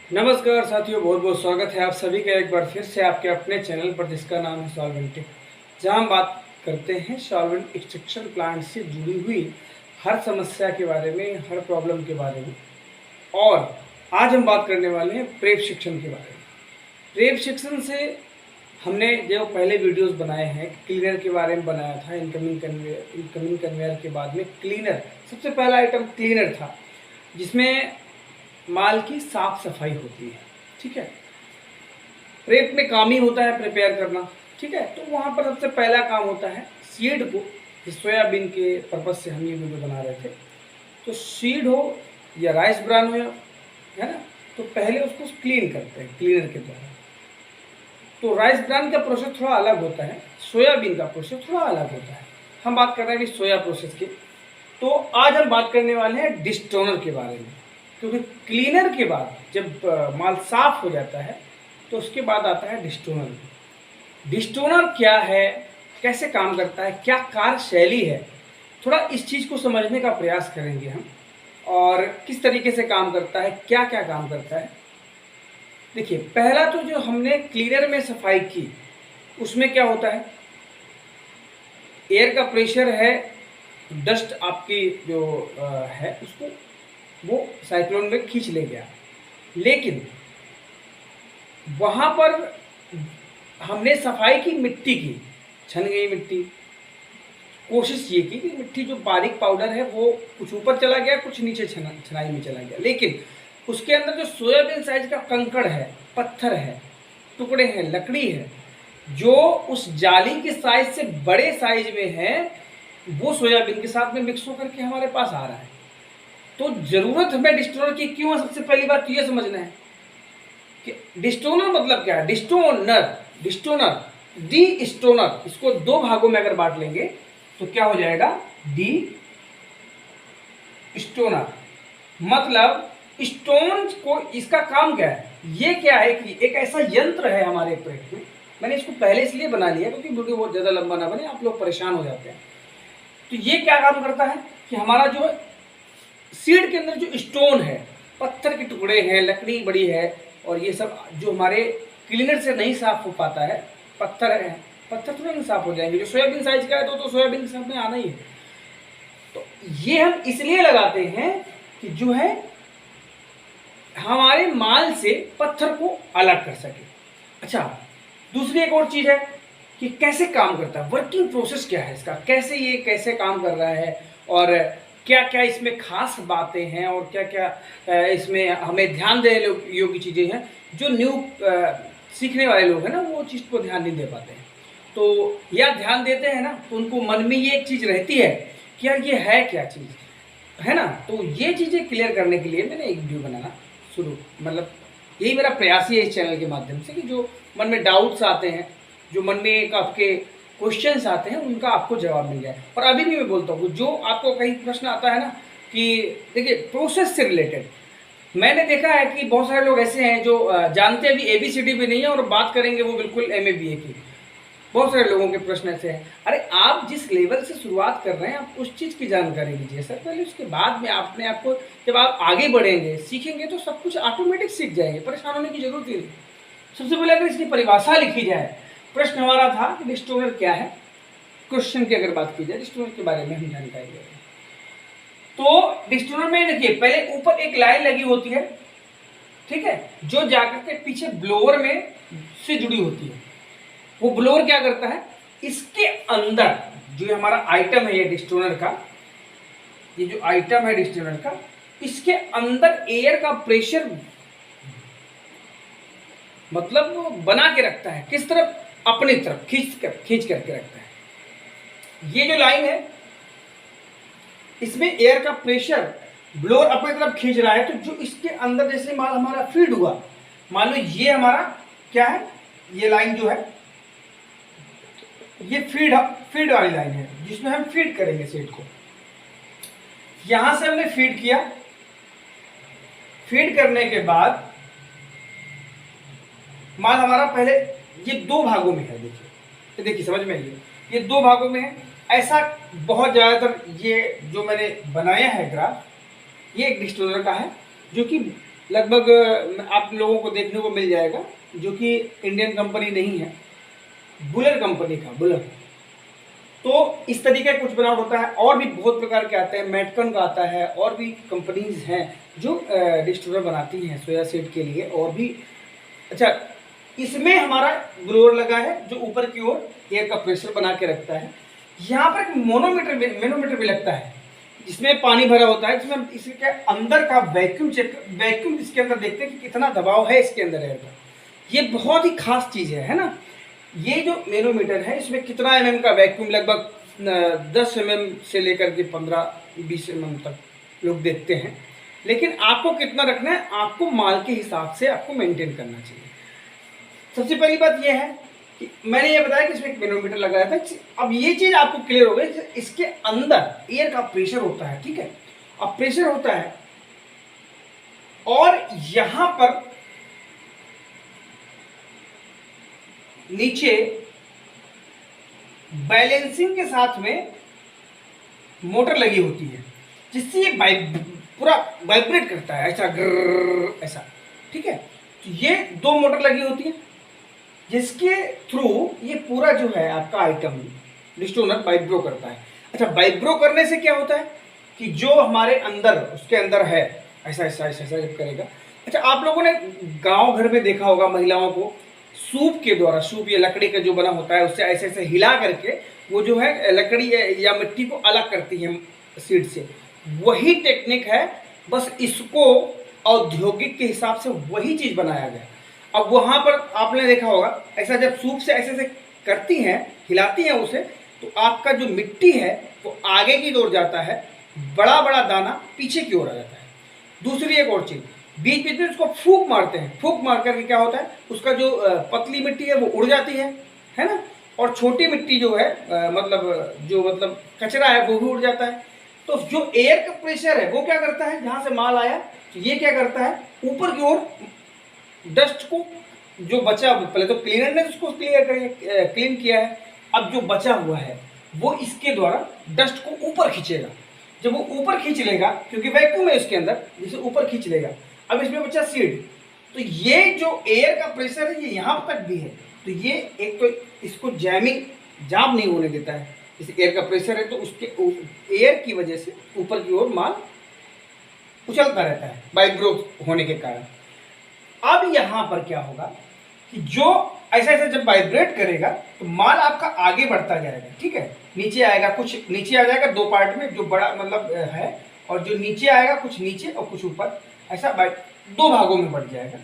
नमस्कार साथियों, बहुत बहुत स्वागत है आप सभी का एक बार फिर से आपके अपने चैनल पर जिसका नाम है सॉल्वेंटिक, जहां हम बात करते हैं सॉल्वेंट एक्सट्रैक्शन प्लांट से जुड़ी हुई हर समस्या के बारे में, हर प्रॉब्लम के बारे में। और आज हम बात करने वाले हैं प्रेप शिक्षण के बारे में। प्रेप शिक्षण से हमने जो पहले वीडियोस बनाए हैं, क्लीनर के बारे में बनाया था, इनकमिंग कन्वेयर के बाद में क्लीनर, सबसे पहला आइटम क्लीनर था जिसमें माल की साफ सफाई होती है। ठीक है, प्रेप में काम ही होता है प्रिपेयर करना। ठीक है, तो वहाँ पर सबसे पहला काम होता है सीड को, सोयाबीन के पर्पज से हम ये वीडियो बना रहे थे। तो सीड हो या राइस ब्रान हो, है ना, तो पहले उसको क्लीन करते हैं क्लीनर के द्वारा। तो राइस ब्रान का प्रोसेस थोड़ा अलग होता है, सोयाबीन का प्रोसेस थोड़ा अलग होता है। हम बात कर रहे हैं सोया प्रोसेस की। तो आज हम बात करने वाले हैं डिस्टोनर के बारे में, क्योंकि क्लीनर के बाद जब माल साफ हो जाता है तो उसके बाद आता है डिस्टोनर। डिस्टोनर क्या है, कैसे काम करता है, क्या कार्यशैली है, थोड़ा इस चीज़ को समझने का प्रयास करेंगे हम, और किस तरीके से काम करता है, क्या क्या काम करता है। देखिए, पहला तो जो हमने क्लीनर में सफाई की उसमें क्या होता है, एयर का प्रेशर है, डस्ट आपकी जो है उसको वो साइक्लोन में खींच ले गया। लेकिन वहाँ पर हमने सफाई की, मिट्टी की, छन गई मिट्टी। कोशिश ये की कि मिट्टी जो बारीक पाउडर है वो कुछ ऊपर चला गया, कुछ नीचे छनाई में चला गया। लेकिन उसके अंदर जो सोयाबीन साइज का कंकड़ है, पत्थर है, टुकड़े हैं, लकड़ी है, जो उस जाली के साइज से बड़े साइज में है, वो सोयाबीन के साथ में मिक्स होकर के हमारे पास आ रहा है। तो जरूरत हमें डिस्टोनर की क्यों है, सबसे पहली बात तो ये समझना है कि डिस्टोनर मतलब क्या है। डिस्टोनर डी स्टोनर, इसको दो भागों में अगर बांट लेंगे तो क्या हो जाएगा, डी स्टोनर। मतलब स्टोन को, इसका काम क्या है, ये क्या है कि एक ऐसा यंत्र है हमारे प्रेप में। मैंने इसको पहले इसलिए बना लिया क्योंकि वीडियो बहुत ज़्यादा लंबा ना बने, आप लोग परेशान हो जाते हैं। तो ये क्या काम करता है कि हमारा जो सीड के अंदर जो स्टोन है, पत्थर के टुकड़े हैं, लकड़ी बड़ी है, और ये सब जो हमारे क्लीनर से नहीं साफ हो पाता है, पत्थर है, पत्थर थोड़ा नहीं साफ हो जाएंगे। जो सोयाबीन साइज का है तो सोयाबीन के साथ में आना ही है। तो ये हम इसलिए लगाते हैं कि जो है हमारे माल से पत्थर को अलग कर सके। अच्छा, दूसरी एक और चीज है कि कैसे काम करता है, वर्किंग प्रोसेस क्या है इसका, कैसे काम कर रहा है, और क्या क्या इसमें खास बातें हैं, और क्या क्या इसमें हमें ध्यान देने योग्य चीज़ें हैं। जो न्यू सीखने वाले लोग हैं ना, वो चीज़ को ध्यान नहीं दे पाते हैं। तो या ध्यान देते हैं ना तो उनको मन में ये एक चीज़ रहती है कि यार ये है क्या चीज़, है ना। तो ये चीज़ें क्लियर करने के लिए मैंने एक वीडियो बनाना शुरू, मतलब यही मेरा प्रयास ही है इस चैनल के माध्यम से, कि जो मन में डाउट्स आते हैं, जो मन में एक आपके क्वेश्चंस आते हैं, उनका आपको जवाब मिल जाए। और अभी भी मैं बोलता हूँ, जो आपको कहीं प्रश्न आता है ना कि देखिए प्रोसेस से रिलेटेड, मैंने देखा है कि बहुत सारे लोग ऐसे हैं जो जानते अभी ABCD भी नहीं है और बात करेंगे वो बिल्कुल MA BA की। बहुत सारे लोगों के प्रश्न ऐसे हैं। अरे आप जिस लेवल से शुरुआत कर रहे हैं, आप उस चीज़ की जानकारी लीजिए सर पहले, उसके बाद में आपने आपको, जब आप आगे बढ़ेंगे, सीखेंगे, तो सब कुछ ऑटोमेटिक सीख जाएंगे, परेशान होने की जरूरत ही नहीं। सबसे पहले अगर इसकी परिभाषा लिखी जाए, प्रश्न हमारा था कि डिस्टोनर क्या है, क्वेश्चन की अगर बात की जाए डिस्टोनर के बारे में हम जानकारी ले रहे हैं। तो डिस्टोनर में देखिए, पहले ऊपर एक लाइन लगी होती है, ठीक है, जो जाकर के पीछे ब्लोअर में से जुड़ी होती है। वो ब्लोअर क्या करता है, इसके अंदर जो हमारा आइटम है ये डिस्टोनर का, ये जो आइटम है डिस्टोनर का, इसके अंदर एयर का प्रेशर मतलब वो बना के रखता है, किस तरफ, अपनी तरफ खींच करके रखता है। ये जो लाइन है इसमें एयर का प्रेशर ब्लोअर अपनी तरफ खींच रहा है। तो जो इसके अंदर जैसे माल हमारा फीड हुआ, मान लो ये हमारा क्या है, ये लाइन जो है ये फीड वाली लाइन है, जिसमें हम फीड करेंगे सीड को। यहां से हमने फीड किया, फीड करने के बाद माल हमारा पहले ये दो भागों में है, देखिए समझ में आइए, ये दो भागों में है। ऐसा बहुत ज़्यादातर ये जो मैंने बनाया है ग्राफ, ये एक डिस्टोनर का है, जो कि लगभग आप लोगों को देखने को मिल जाएगा, जो कि इंडियन कंपनी नहीं है, बुलर कंपनी का, बुलर। तो इस तरीके का कुछ बनावट होता है। और भी बहुत प्रकार के आते हैं, मेटकन का आता है, और भी कंपनीज हैं जो डिस्ट्रीब्यूटर बनाती हैं सोया सीड के लिए। और भी अच्छा, इसमें हमारा ब्लोअर लगा है जो ऊपर की ओर एयर का प्रेशर बना के रखता है। यहाँ पर एक मैनोमीटर भी लगता है जिसमें पानी भरा होता है, जिसमें इसके अंदर का वैक्यूम इसके अंदर देखते हैं कि कितना दबाव है इसके अंदर एयर का। ये बहुत ही खास चीज़ है ना। ये जो मैनोमीटर है इसमें कितना mm का वैक्यूम, लगभग 10 mm से लेकर के 15-20 mm तक लोग देखते हैं। लेकिन आपको कितना रखना है, आपको माल के हिसाब से आपको मेंटेन करना चाहिए। सबसे पहली बात यह है कि मैंने ये बताया कि इसमें एक मैनोमीटर लगाया था। अब ये चीज़ आपको क्लियर हो गई, इसके अंदर एयर का प्रेशर होता है, ठीक है। अब प्रेशर होता है और यहां पर नीचे बैलेंसिंग के साथ में मोटर लगी होती है, जिससे ये पूरा वाइब्रेट करता है, ऐसा ग्रर ऐसा, ठीक है। तो ये 2 मोटर लगी होती है जिसके थ्रू ये पूरा जो है आपका आइटम डिस्टोनर वाइब्रो करता है। अच्छा, वाइब्रो करने से क्या होता है कि जो हमारे अंदर उसके अंदर है ऐसा ऐसा ऐसा ऐसा जब करेगा। अच्छा, आप लोगों ने गांव घर में देखा होगा महिलाओं को सूप के द्वारा, सूप या लकड़ी का जो बना होता है उससे ऐसे ऐसे हिला करके वो जो है लकड़ी या मिट्टी को अलग करती है सीड से। वही टेक्निक है, बस इसको औद्योगिक के हिसाब से वही चीज़ बनाया गया। अब वहाँ पर आपने देखा होगा ऐसा जब सूप से ऐसे ऐसे करती हैं, हिलाती हैं उसे, तो आपका जो मिट्टी है वो आगे की ओर जाता है, बड़ा बड़ा दाना पीछे की ओर आ जाता है। दूसरी एक और चीज़, बीच बीच में उसको फूंक मारते हैं, फूंक मार करके क्या होता है, उसका जो पतली मिट्टी है वो उड़ जाती है ना। और छोटी मिट्टी जो है मतलब कचरा है वो भी उड़ जाता है। तो जो एयर का प्रेशर है वो क्या करता है, जहाँ से माल आया तो ये क्या करता है, ऊपर की ओर डस्ट को जो बचा, पहले तो क्लीनर ने उसको क्लीन किया है, अब जो बचा हुआ है वो इसके द्वारा डस्ट को ऊपर खींचेगा। जब वो ऊपर खींच लेगा, क्योंकि वैक्यूम है उसके अंदर, जिसे ऊपर खींच लेगा। अब इसमें बचा सीड, तो ये जो एयर का प्रेशर है ये यहाँ तक भी है, तो ये एक तो इसको जाम नहीं होने देता है। इस एयर का प्रेशर है तो उसके एयर की वजह से ऊपर की ओर माल उछलता रहता है वाइब्रो होने के कारण। अब यहाँ पर क्या होगा कि जो ऐसा ऐसा जब वाइब्रेट करेगा तो माल आपका आगे बढ़ता जाएगा, ठीक है। नीचे आएगा, कुछ नीचे आ जाएगा 2 पार्ट में, जो बड़ा मतलब है, और जो नीचे आएगा कुछ नीचे और कुछ ऊपर, ऐसा 2 भागों में बढ़ जाएगा।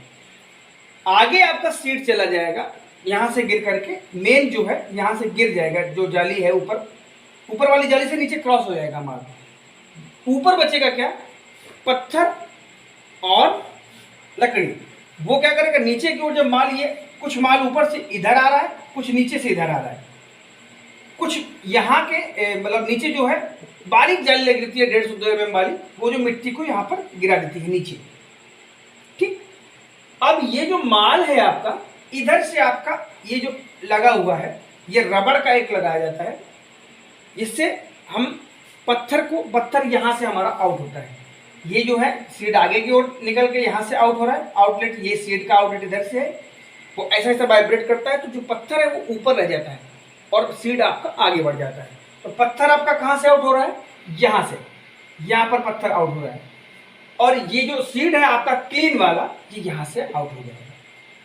आगे आपका सीड चला जाएगा, यहाँ से गिर करके मेन जो है यहाँ से गिर जाएगा, जो जाली है ऊपर वाली जाली से नीचे क्रॉस हो जाएगा माल। ऊपर बचेगा क्या, पत्थर और लकड़ी। वो क्या करेगा, नीचे की ओर जब माल, ये कुछ माल ऊपर से इधर आ रहा है, कुछ नीचे से इधर आ रहा है, कुछ यहाँ के मतलब नीचे जो है बारीक जाली लगी रहती है 150-2 mm वाली, वो जो मिट्टी को यहाँ पर गिरा देती है नीचे, ठीक। अब ये जो माल है आपका, इधर से आपका ये जो लगा हुआ है, ये रबड़ का एक लगाया जाता है, जिससे हम पत्थर यहाँ से हमारा आउट होता है। ये जो है सीड आगे की ओर निकल के यहाँ से आउट हो रहा है, आउटलेट, ये सीड का आउटलेट इधर से है, वो ऐसा ऐसा वाइब्रेट करता है, तो जो पत्थर है वो ऊपर रह जाता है और सीड आपका आगे बढ़ जाता है। तो पत्थर आपका कहाँ से आउट हो रहा है, यहाँ से, यहाँ पर पत्थर आउट हो रहा है, और ये जो सीड है आपका क्लीन वाला, ये यहाँ से आउट हो जाएगा।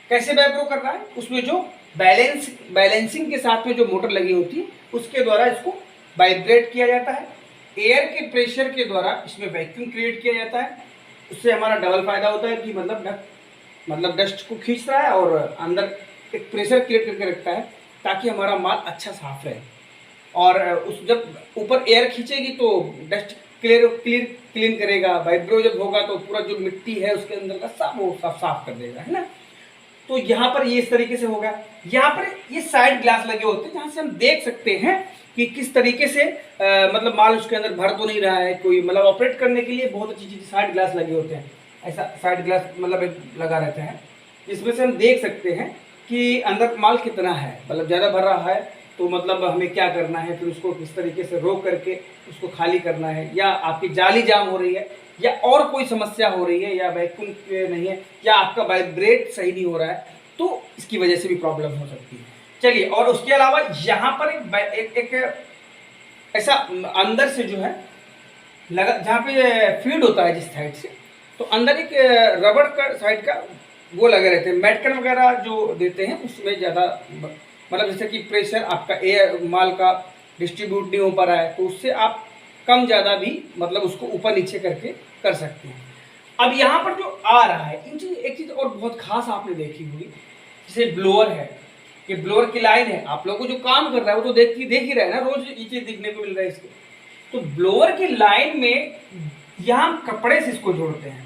कैसे वाइब्रो कर रहा है, उसमें जो बैलेंसिंग के साथ में जो मोटर लगी होती है उसके द्वारा इसको वाइब्रेट किया जाता है। एयर के प्रेशर के द्वारा इसमें वैक्यूम क्रिएट किया जाता है। उससे हमारा डबल फायदा होता है कि मतलब डस्ट को खींच रहा है और अंदर एक प्रेशर क्रिएट करके रखता है, ताकि हमारा माल अच्छा साफ रहे। और उस जब ऊपर एयर खींचेगी तो डस्ट क्लीन करेगा, वाइब्रो जब होगा तो पूरा जो मिट्टी है उसके अंदर का साफ कर देगा, है ना। तो यहाँ पर ये इस तरीके से होगा। यहाँ पर ये साइड ग्लास लगे होते हैं, जहाँ से हम देख सकते हैं कि किस तरीके से मतलब माल उसके अंदर भर तो नहीं रहा है कोई, मतलब ऑपरेट करने के लिए बहुत अच्छी चीज़ साइड ग्लास लगे होते हैं। ऐसा साइड ग्लास मतलब एक लगा रहता है, जिसमें से हम देख सकते हैं कि अंदर माल कितना है, मतलब ज़्यादा भर रहा है तो मतलब हमें क्या करना है, फिर उसको किस तरीके से रोक करके उसको खाली करना है, या आपकी जाली जाम हो रही है या और कोई समस्या हो रही है, या वैक्यूम नहीं है, या आपका वाइब्रेट सही नहीं हो रहा है, तो इसकी वजह से भी प्रॉब्लम हो सकती है। चलिए, और उसके अलावा यहाँ पर एक ऐसा अंदर से जो है लगा, जहाँ पे फीड होता है जिस साइड से, तो अंदर एक रबड़ का साइड का वो लगे रहते हैं, मेटकन वगैरह जो देते हैं उसमें ज़्यादा मतलब जैसे कि प्रेशर आपका एयर माल का डिस्ट्रीब्यूट नहीं हो पा रहा है, तो उससे आप कम ज़्यादा भी मतलब उसको ऊपर नीचे करके कर सकते हैं। अब यहाँ पर जो आ रहा है, इन चीज़ एक चीज़ और बहुत खास आपने देखी होगी, जैसे ब्लोअर है, ये ब्लोअर की लाइन है, आप लोगों को जो काम कर रहा है वो तो देख ही रहे हैं ना, रोज ये चीज़ देखने को मिल रहा है इसके। तो ब्लोअर की लाइन में यहाँ हम कपड़े से इसको जोड़ते हैं,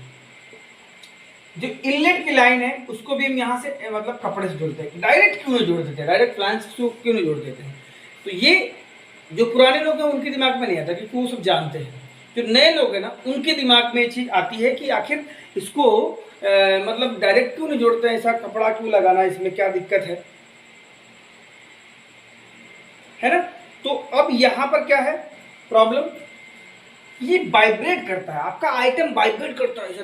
जो इनलेट की लाइन है उसको भी हम यहाँ से मतलब कपड़े से जोड़ते हैं। डायरेक्ट क्यों नहीं जोड़ देते, डायरेक्ट फ्लैंज से क्यों नहीं जोड़ देते हैं? तो ये जो पुराने लोग हैं उनके दिमाग में नहीं आता, क्योंकि वो सब जानते हैं। जो नए लोग हैं ना, उनके दिमाग में ये चीज़ आती है कि आखिर इसको मतलब डायरेक्ट क्यों नहीं जोड़ते हैं, ऐसा कपड़ा क्यों लगाना, इसमें क्या दिक्कत है ना? तो अब यहाँ पर क्या है प्रॉब्लम, ये वाइब्रेट करता है, आपका आइटम वाइब्रेट करता है ऐसा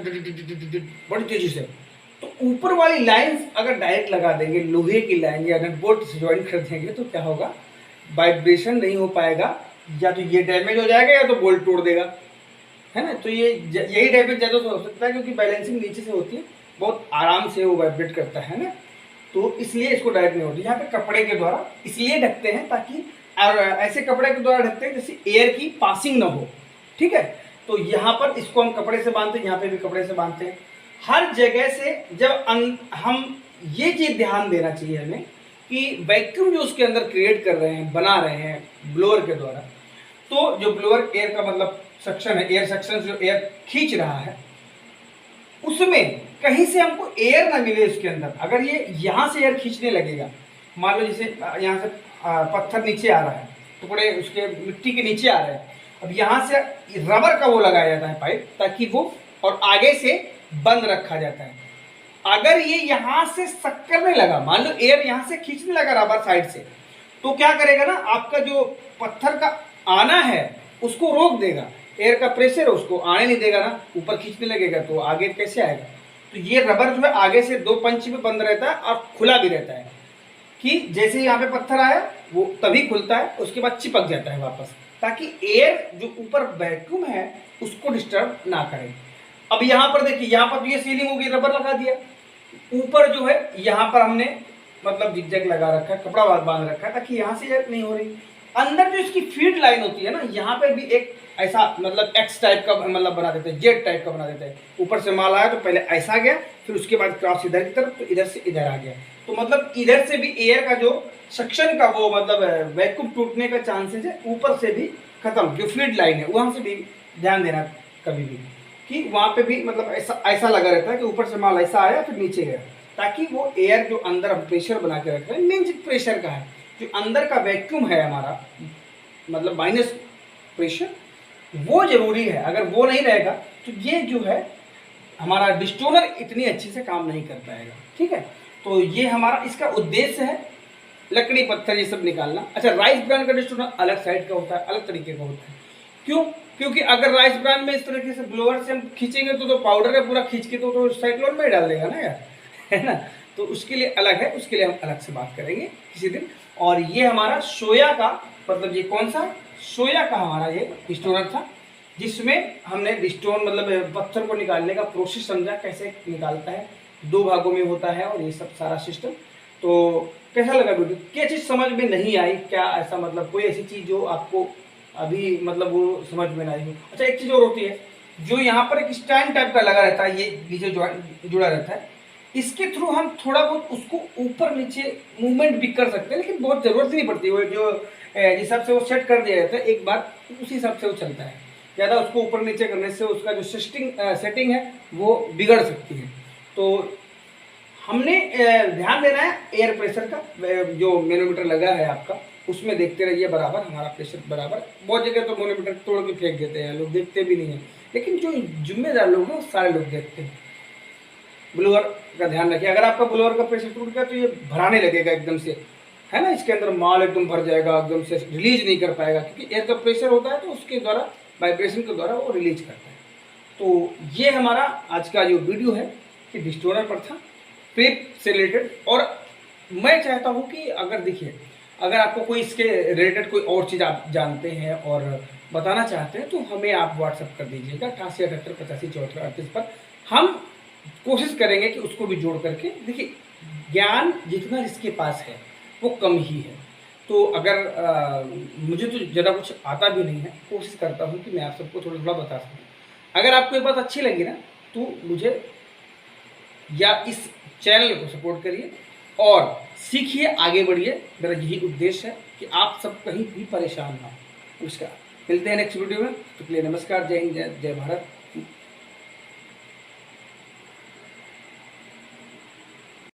बड़ी तेजी से। तो ऊपर वाली लाइंस अगर डायरेक्ट लगा देंगे, लोहे की लाइन या नट बोल्ट से ज्वाइन कर देंगे, तो क्या होगा, वाइब्रेशन नहीं हो पाएगा, या तो ये डैमेज हो जाएगा या तो बोल्ट तोड़ देगा, है ना? तो ये यही डैमेज ज़्यादा हो सकता है, क्योंकि बैलेंसिंग नीचे से होती है, बहुत आराम से वो वाइब्रेट करता है ना, तो इसलिए इसको डायरेक्ट नहीं होती। यहाँ पे कपड़े के द्वारा इसलिए ढकते हैं ताकि, और ऐसे कपड़े के द्वारा ढकते हैं जैसे एयर की पासिंग ना हो, ठीक है? तो यहाँ पर इसको हम कपड़े से बांधते हैं, यहाँ पे भी कपड़े से बांधते हैं। हर जगह से जब हम ये चीज़ ध्यान देना चाहिए हमें कि वैक्यूम जो उसके अंदर क्रिएट कर रहे हैं, बना रहे हैं ब्लोअर के द्वारा, तो जो ब्लोअर एयर का मतलब सक्शन है, एयर सक्शन जो एयर खींच रहा है, उसमें कहीं से हमको एयर ना मिले उसके अंदर। अगर ये यहाँ से एयर खींचने लगेगा, मान लो जैसे यहाँ से पत्थर नीचे आ रहा है, टुकड़े उसके मिट्टी के नीचे आ रहे हैं, अब यहाँ से रबर का वो लगाया जाता है पाइप, ताकि वो, और आगे से बंद रखा जाता है। अगर ये यहाँ से सक करने लगा, मान लो एयर यहाँ से खींचने लगा रबर साइड से, तो क्या करेगा ना, आपका जो पत्थर का आना है उसको रोक देगा, एयर का प्रेशर उसको आने नहीं देगा ना, ऊपर खींचने लगेगा तो आगे कैसे आएगा? तो ये रबर जो है आगे से दो पंच में बंद रहता है और खुला भी रहता है, कि जैसे यहाँ पे पत्थर आया वो तभी खुलता है, उसके बाद चिपक जाता है वापस, ताकि एयर जो ऊपर वैक्यूम है उसको डिस्टर्ब ना करे। अब यहाँ पर देखिए, यहाँ पर ये सीलिंग होगी, रबर लगा दिया, ऊपर जो है यहाँ पर हमने मतलब जिगजैग लगा रखा है, कपड़ा बांध रखा है, ताकि यहाँ से एयर नहीं हो रही। अंदर जो इसकी फीड लाइन होती है ना, यहाँ पे भी एक ऐसा मतलब एक्स टाइप का मतलब बना देते हैं, जेड टाइप का बना देते हैं। ऊपर से माल आया तो पहले ऐसा गया, फिर उसके बाद क्रॉस इधर की तरफ, तो इधर से इधर आ गया, तो मतलब इधर से भी एयर का जो सक्शन का वो मतलब वैक्यूम टूटने का चांसेस है, ऊपर से भी खत्म, जो फीड लाइन है वहाँ से भी ध्यान देना कभी भी, कि वहाँ पे भी मतलब ऐसा लगा रहता है कि ऊपर से माल ऐसा आया फिर नीचे गया, ताकि वो एयर जो अंदर हम प्रेशर बना के रख रहे हैं, मेन चीज प्रेशर का है, जो अंदर का वैक्यूम है हमारा मतलब माइनस प्रेशर, वो जरूरी है। अगर वो नहीं रहेगा तो ये जो है हमारा डिस्टोनर इतनी अच्छे से काम नहीं कर पाएगा, ठीक है? तो ये हमारा इसका उद्देश्य है, लकड़ी पत्थर ये सब निकालना। अच्छा, राइस ब्रांड का डिस्टोनर अलग साइड का होता है, अलग तरीके का होता है। क्यों? क्योंकि अगर राइस ब्रांड में इस तरीके से ब्लोअर से हम खींचेंगे तो पाउडर है पूरा खींच के तो साइक्लोन में ही डाल देगा ना यार, है ना? तो उसके लिए अलग है, उसके लिए हम अलग से बात करेंगे किसी दिन। और ये हमारा सोया का मतलब ये कौन सा सोया का हमारा ये डिस्टोनर था, जिसमें हमने डिस्टोन मतलब पत्थर को निकालने का प्रोसेस समझा, कैसे निकालता है, 2 भागों में होता है और ये सब सारा सिस्टम। तो कैसा लगा वीडियो? क्या चीज़ समझ में नहीं आई क्या? ऐसा मतलब कोई ऐसी चीज़ जो आपको अभी मतलब वो समझ में नहीं आई? अच्छा, एक चीज़ और होती है, जो यहाँ पर एक स्टैंड टाइप का लगा रहता है, ये नीचे जुड़ा रहता है, इसके थ्रू हम थोड़ा बहुत उसको ऊपर नीचे मूवमेंट भी कर सकते हैं, लेकिन बहुत ज़रूरत नहीं पड़ती। वो जो जिस हिसाब से वो सेट कर दिया जाता है एक बार, उसी हिसाब से वो चलता है। ज़्यादा उसको ऊपर नीचे करने से उसका जो सेटिंग है वो बिगड़ सकती है। तो हमने ध्यान देना है एयर प्रेशर का, जो मैनोमीटर लगा है आपका उसमें देखते रहिए बराबर हमारा प्रेशर बराबर। बहुत जगह तो मैनोमीटर तोड़ के फेंक देते हैं लोग, देखते भी नहीं हैं, लेकिन जो जिम्मेदार लोग हैं वो सारे लोग देखते हैं। ब्लोअर का ध्यान रखिए, अगर आपका ब्लोअर का प्रेशर टूट गया तो ये भराने लगेगा एकदम से, है ना? इसके अंदर माल एकदम भर जाएगा, एकदम से रिलीज नहीं कर पाएगा, क्योंकि एयर का प्रेशर होता है तो उसके द्वारा वाइब्रेशन के द्वारा वो रिलीज करता है। तो ये हमारा आज का जो वीडियो है कि डिस्टोनर पर था, पेप से रिलेटेड। और मैं चाहता हूँ कि अगर देखिए, अगर आपको कोई इसके रिलेटेड कोई और चीज़ आप जानते हैं और बताना चाहते हैं तो हमें आप व्हाट्सअप कर दीजिएगा 88 88 85 74 38 पर। हम कोशिश करेंगे कि उसको भी जोड़ करके, देखिए ज्ञान जितना जिसके पास है वो कम ही है। तो अगर मुझे तो ज़्यादा कुछ आता भी नहीं है, कोशिश करता हूँ कि मैं आप सबको थोड़ा थोड़ा बता सकूँ। अगर आपको ये बात अच्छी लगी ना तो मुझे या इस चैनल को सपोर्ट करिए और सीखिए, आगे बढ़िए। मेरा यही उद्देश्य है कि आप सब कहीं भी परेशान ना हो। नमस्कार, मिलते हैं नेक्स्ट वीडियो में। तो के लिए नमस्कार, जय हिंद, जय भारत।